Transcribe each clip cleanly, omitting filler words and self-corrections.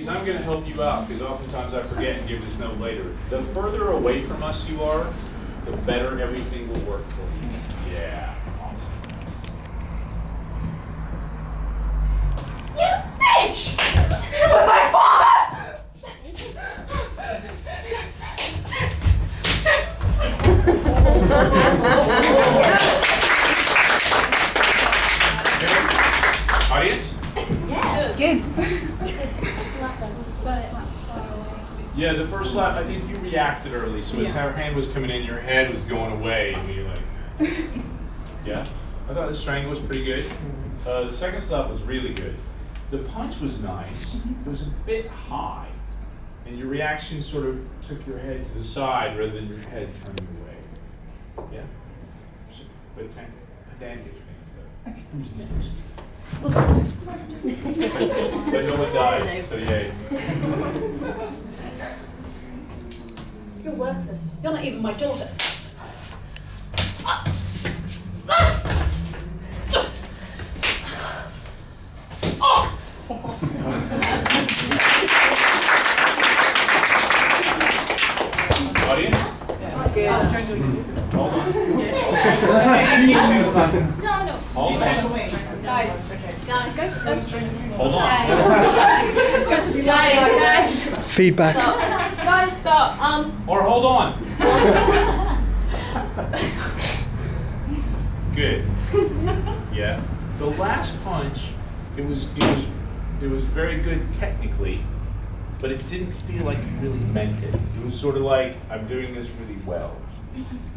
because I'm going to help you out, because oftentimes I forget and give this note later. The further away from us you are, the better everything will work for you. Yeah, awesome. You bitch! It was my father! Audience? Yeah. Good. Yeah, the first slap, I think you reacted early, so as her hand was coming in, your head was going away, and you're like, yeah? I thought the strangle was pretty good. The second slap was really good. The punch was nice. It was a bit high, and your reaction sort of took your head to the side rather than your head turning away. Yeah? So, but pedantic things, though. Okay. Who's next? But no one died, so yay. You're worthless. You're not even my daughter. Audience? Good. Hold on. No. Hold on. Guys, go to Hold on. Guys. Feedback. Guys, stop. Or hold on. Good. Yeah. The last punch, it was very good technically, but it didn't feel like you really meant it. It was sort of like, I'm doing this really well.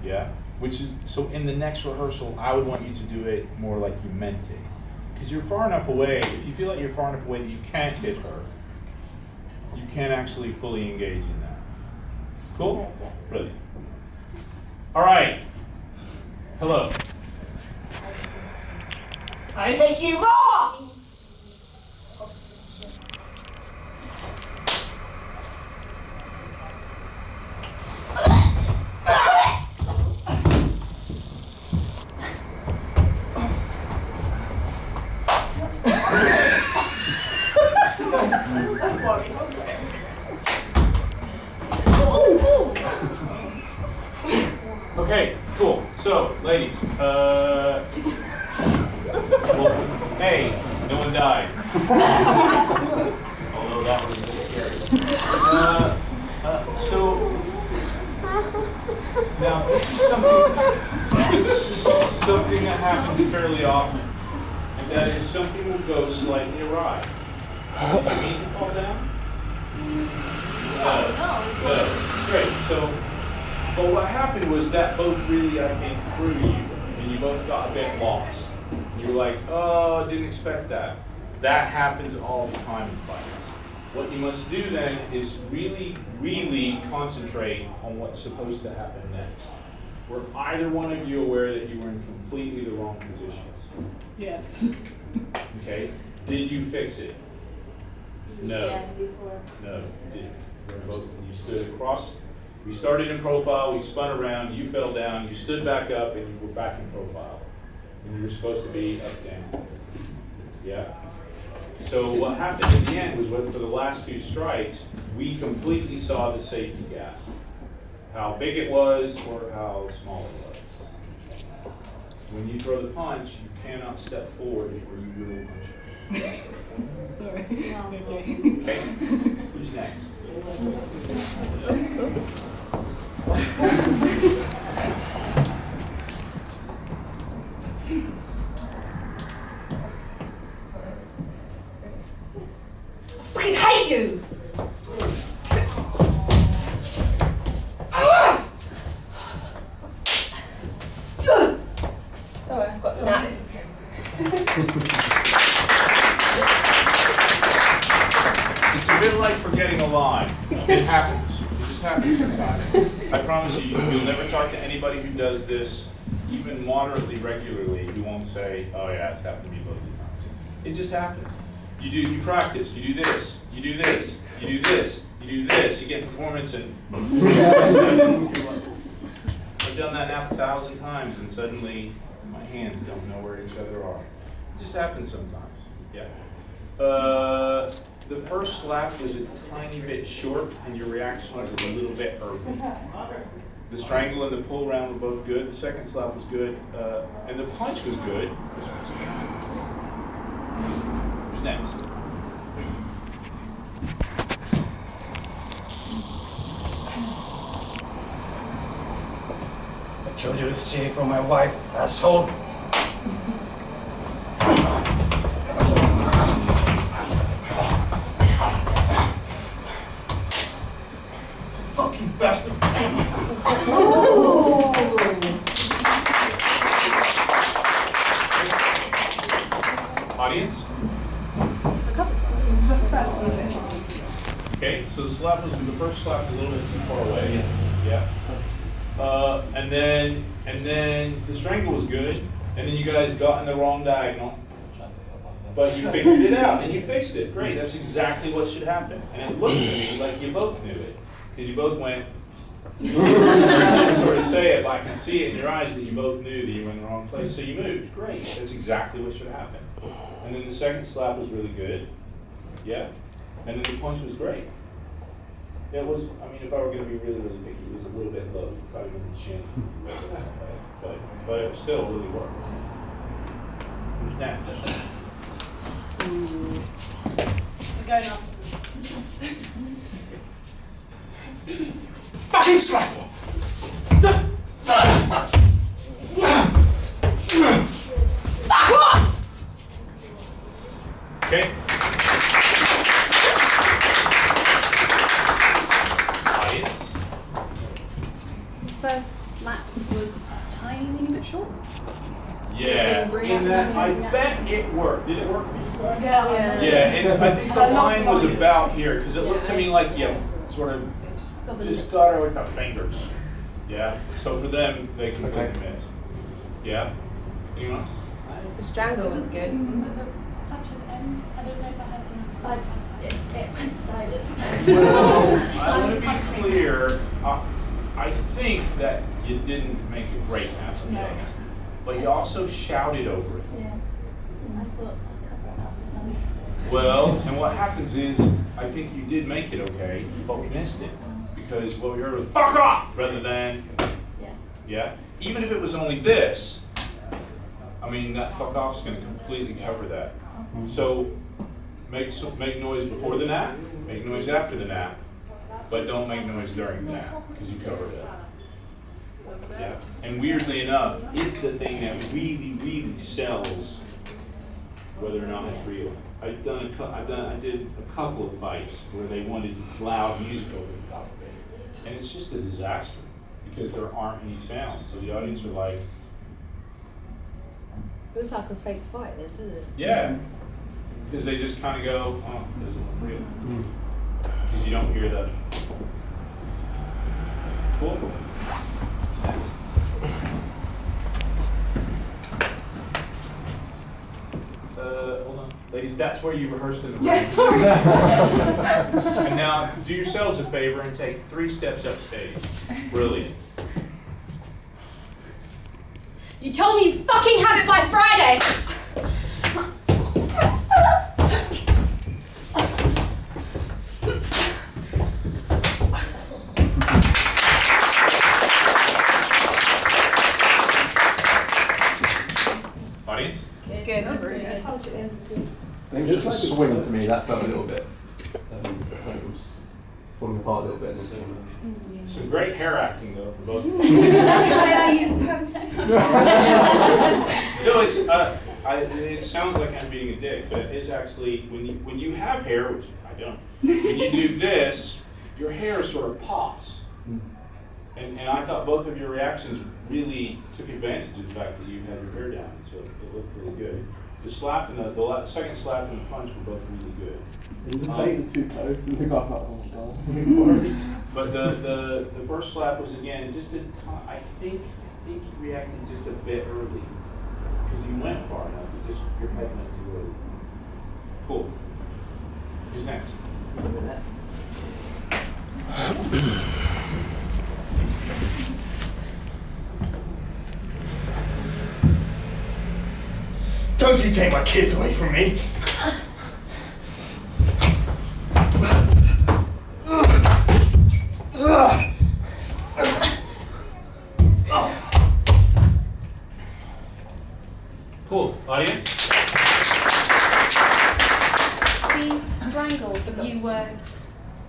Yeah? Which is, so in the next rehearsal, I would want you to do it more like you meant it. Because you're far enough away, if you feel like you're far enough away that you can't hit her, you can't actually fully engage in that. Cool? Brilliant. All right. Hello. I hate you more! Okay, cool. So, ladies, well, hey, no one died. Although that was a bit scary. So, now this is something that happens fairly often. And that is something will go slightly awry. Did you mean to fall down? No. Great. So, but what happened was that both really, I think, threw you, and you both got a bit lost. You were like, oh, didn't expect that. That happens all the time in fights. What you must do then is really, really concentrate on what's supposed to happen next. Were either one of you aware that you were in completely the wrong positions? Yes. Okay. Did you fix it? No. Yes, before. No, you didn't. You stood across. We started in profile, we spun around, you fell down, you stood back up, and you were back in profile. And you were supposed to be up, down. Yeah? So what happened in the end was for the last two strikes, we completely saw the safety gap. How big it was or how small it was. When you throw the punch, you cannot step forward or you will punch. Sorry. Okay, who's next? I fucking hate you! Sorry, I've got that. It's a bit like forgetting a line. It happens. It just happens sometimes. I promise you, you'll never talk to anybody who does this, even moderately regularly, who won't say, oh yeah, it's happened to me loads of times. It just happens. You practice, you do this, you do this, you do this, you do this, you get performance and I've done that now 1,000 times and suddenly my hands don't know where each other are. It just happens sometimes. Yeah. the first slap was a tiny bit short, and your reaction was a little bit early. The strangle and the pull round were both good. The second slap was good, and the punch was good. Who's next? I told you to stay from my wife, asshole. Fucking bastard. Audience? Okay, so the slap was the first slap was a little bit too far away. Yeah. And then the strangle was good, and then you guys got in the wrong diagonal, but you figured it out and you fixed it. Great, that's exactly what should happen. And it looked to me like you both knew it, because you both went. I sort of say it, but I can see it in your eyes that you both knew that you were in the wrong place, so you moved. Great, that's exactly what should happen. And then the second slap was really good. Yeah. And then the punch was great. It was, I mean, if I were going to be really, really picky, it was a little bit low. You caught him in the chin. But it still really worked. Who's next? We're going up. Fucking slap! Okay. Audience. First slap was tiny bit short. Yeah. In that, I bet it worked. Did it work for you guys? Yeah. Yeah. I think the line was about here because it looked to me like you sort of just got her with the fingers. Yeah. So for them, they completely missed. Yeah. Anyone else? The strangle was good. The punch at the end, I don't know if I had enough. It went silent. Well, I want to be clear. I think that you didn't make a great match, to be honest. But you also shouted over it. Yeah. I thought I'd cover it up and I missed it. Well, and what happens is, I think you did make it okay, but we missed it. Because what we heard was, fuck off! Rather than, yeah? Even if it was only this, I mean, that fuck off is going to completely cover that. So, make noise before the nap, make noise after the nap, but don't make noise during the nap, because you covered it. Yeah. And weirdly enough, it's the thing that really, really sells whether or not it's real. I did a couple of fights where they wanted loud music over the top of it, and it's just a disaster because there aren't any sounds. So the audience are like, Looks like a fake fight then, doesn't it? yeah, because they just kind of go, oh, it doesn't look real, because you don't hear that. Cool. Hold on. Ladies, that's where you rehearsed in the room. Yes, sorry. And now, do yourselves a favor and take 3 steps upstage. Brilliant. You told me you fucking have it by Friday! Audience? Good. It was just a swing for me, that felt a little bit, it was falling apart a little bit. Some great hair acting though for both of you. That's why I use Pantene. No, it sounds like I'm being a dick, but it is actually, when you have hair, which I don't, when you do this, your hair sort of pops. And I thought both of your reactions really took advantage of the fact that you had your hair down, so it looked really good. The slap and the second slap and the punch were both really good. The plate was too close, and the guy was like, oh god. But the first slap was again just I think you reacted just a bit early because you went far enough. Your head went too early. Cool. Who's next? Don't you take my kids away from me! you were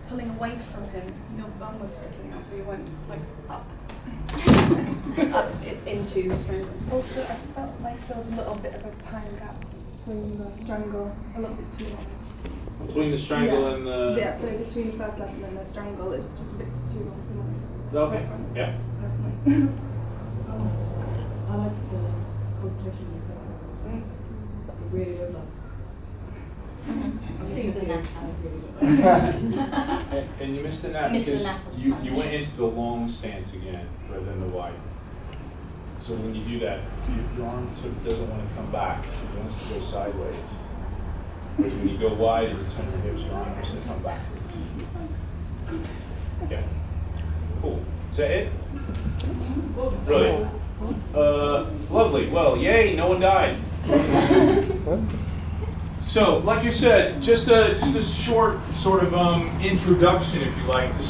pulling away from him, your bum was sticking out, so you went like up, into the strangle. Also, I felt like there was a little bit of a time gap between the strangle, a little bit too long. Between the strangle and the. Yeah, so between the first lap and then the strangle, it was just a bit too long for my Okay. preference, Yeah. personally. I liked the concentration in the first. That's really good luck. I've seen the video. And you missed the nap Missed the because nap. you went into the long stance again rather than the wide. So when you do that, your arm sort of doesn't want to come back. It wants to go sideways. Whereas when you go wide and you turn your hips, your arm wants to come backwards. Okay. Cool. Is that it? Brilliant. Lovely. Well, yay, no one died. So, like I said, just a short sort of introduction, if you like, to